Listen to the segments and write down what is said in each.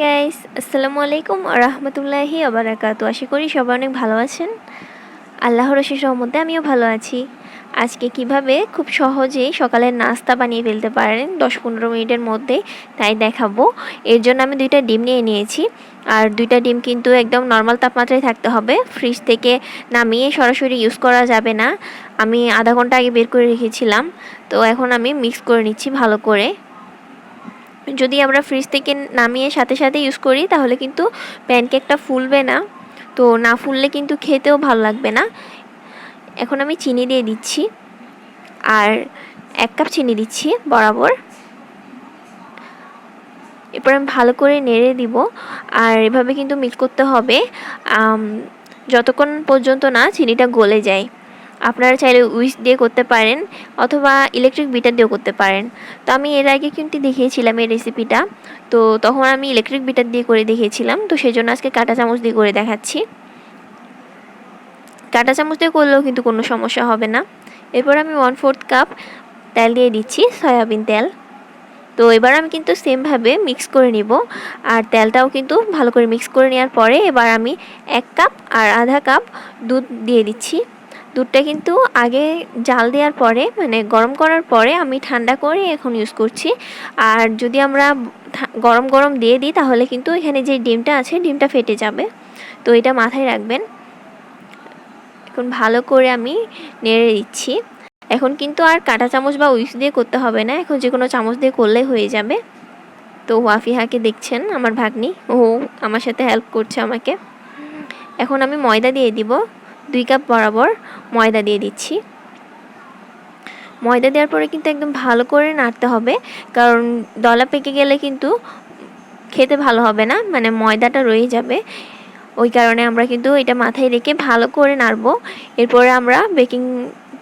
Guys, আসসালামুআলাইকুম রাহমাতুল্লাহি ওয়া বারাকাতুহু। আশা করি সবাই অনেক ভালো আছেন। আল্লাহর অশেষ রহমতে আমিও ভালো আছি। আজকে কিভাবে খুব সহজেই সকালের নাস্তা বানিয়ে ফেলতে পারেন 10-15 মিনিটের মধ্যে তাই দেখাবো। এর জন্য আমি 2টা ডিম নিয়ে নিয়েছি। আর 2টা ডিম কিন্তু একদম নর্মাল তাপমাত্রায় থাকতে হবে। ফ্রিজ থেকে নামিয়ে সরাসরি ইউজ করা যাবে না। আমি আধা ঘন্টা আগে বের করে রেখেছিলাম। তো এখন আমি মিক্স করে নিচ্ছি ভালো করে। যদি আমরা ফ্রিজ থেকে নামিয়ে সাথে সাথে ইউজ করি তাহলে কিন্তু প্যানকেকটা ফুলবে না। তো না ফুললে কিন্তু খেতেও ভালো লাগবে না। এখন আমি চিনি দিয়ে দিচ্ছি, আর 1 কাপ চিনি দিচ্ছি বরাবর। এরপর আমি ভালো করে নেড়ে দিব, আর এভাবে কিন্তু মিক্স করতে হবে যতক্ষণ পর্যন্ত না চিনিটা গলে যায়। আপনারা চাইলে উইস্ক দিয়ে করতে পারেন অথবা ইলেকট্রিক বিটার দিয়েও করতে পারেন। তো আমি এর আগে কিন্তু দেখিয়েছিলাম এই রেসিপিটা, তো তখন আমি ইলেকট্রিক বিটার দিয়ে করে দেখিয়েছিলাম, তো সেজন্য আজকে কাঁটা চামচ দিয়ে করে দেখাচ্ছি। কাঁটা চামচ দিয়ে করলেও কিন্তু কোনো সমস্যা হবে না। এরপর আমি 1/4 কাপ তেল দিয়ে দিচ্ছি, সয়াবিন তেল। তো এবার আমি কিন্তু সেমভাবে মিক্স করে নিব, আর তেলটাও কিন্তু ভালো করে মিক্স করে নেওয়ার পরে এবার আমি 1 কাপ আর আধা কাপ দুধ দিয়ে দিচ্ছি। দুধটা কিন্তু আগে জাল দেওয়ার পরে মানে গরম করার পরে আমি ঠান্ডা করে এখন ইউজ করছি। আর যদি আমরা গরম গরম দিয়ে দিই তাহলে কিন্তু এখানে যে ডিমটা আছে ডিমটা ফেটে যাবে, তো এটা মাথায় রাখবেন। এখন ভালো করে আমি নেড়ে দিচ্ছি। এখন কিন্তু আর কাঁটা চামচ বা উইস্ক দিয়ে করতে হবে না, এখন যে কোনো চামচ দিয়ে করলেই হয়ে যাবে। তো ওয়াফিহাকে দেখছেন, আমার ভাগ্নি, ও আমার সাথে হেল্প করছে আমাকে। এখন আমি ময়দা দিয়ে দিব, 2 কাপ বরাবর ময়দা দিয়ে দিচ্ছি। ময়দা দেওয়ার পরে কিন্তু একদম ভালো করে নাড়তে হবে, কারণ দলা পেকে গেলে কিন্তু খেতে ভালো হবে না, মানে ময়দাটা রয়ে যাবে। ওই কারণে আমরা কিন্তু এটা মাথায় রেখে ভালো করে নাড়বো। এরপরে আমরা বেকিং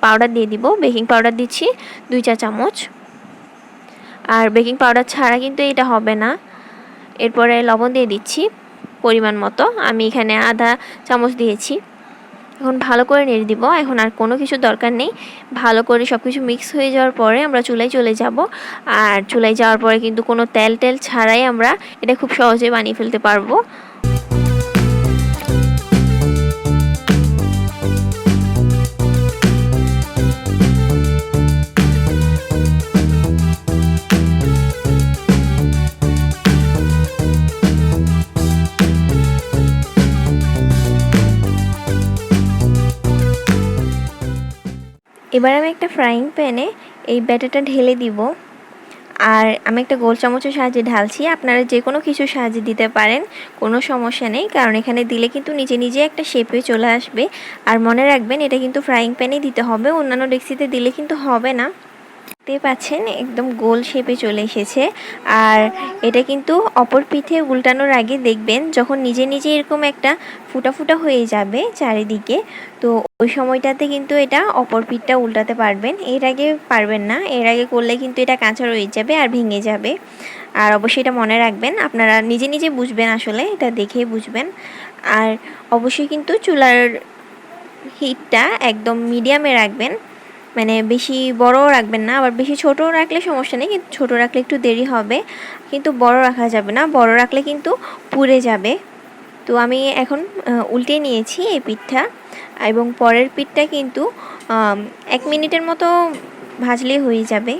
পাউডার দিয়ে দিব। বেকিং পাউডার দিচ্ছি 2 চা চামচ, আর বেকিং পাউডার ছাড়া কিন্তু এটা হবে না। এরপরে লবণ দিয়ে দিচ্ছি পরিমাণ মতো, আমি এখানে আধা চামচ দিয়েছি। এখন ভালো করে নেড়ে দিব। এখন আর কোনো কিছু দরকার নেই, ভালো করে সব কিছু মিক্স হয়ে যাওয়ার পরে আমরা চুলায় চলে যাব। আর চুলায় যাওয়ার পরে কিন্তু কোনো তেল ছাড়াই আমরা এটা খুব সহজে বানিয়ে ফেলতে পারবো। এবার আমি একটা ফ্রাইং প্যানে এই ব্যাটারটা ঢেলে দিব, আর আমি একটা গোল চামচের সাহায্যে ঢালছি। আপনারা যে কোনো কিছু সাহায্যে দিতে পারেন, কোনো সমস্যা নেই, কারণ এখানে দিলে কিন্তু নিজে নিজে একটা শেপে চলে আসবে। আর মনে রাখবেন এটা কিন্তু ফ্রাইং প্যানেই দিতে হবে, অন্যান্য ডেক্সিতে দিলে কিন্তু হবে না। দেখতে পাচ্ছেন একদম গোল শেপে চলে এসেছে। আর এটা কিন্তু অপর পিঠে উল্টানোর আগে দেখবেন যখন নিজে নিজে এরকম একটা ফুটা ফুটা হয়ে যাবে চারিদিকে, তো ওই সময়টাতে কিন্তু এটা অপর পিঠটা উল্টাতে পারবেন। এর আগে পারবেন না, এর আগে করলে কিন্তু এটা কাঁচা রয়ে যাবে আর ভেঙে যাবে। আর অবশ্যই এটা মনে রাখবেন, আপনারা নিজে নিজে বুঝবেন, আসলে এটা দেখেই বুঝবেন। আর অবশ্যই কিন্তু চুলার হিটটা একদম মিডিয়ামে রাখবেন, মানে বেশি বড়ও রাখবেন না, আবার বেশি ছোটও রাখলে সমস্যা নেই, কিন্তু ছোটো রাখলে একটু দেরি হবে, কিন্তু বড় রাখা যাবে না, বড় রাখলে কিন্তু পুড়ে যাবে। তো আমি এখন উল্টে নিয়েছি এই পিঠটা, এবং পরের পিঠটা কিন্তু 1 মিনিটের মতো ভাজলেই হয়ে যাবে।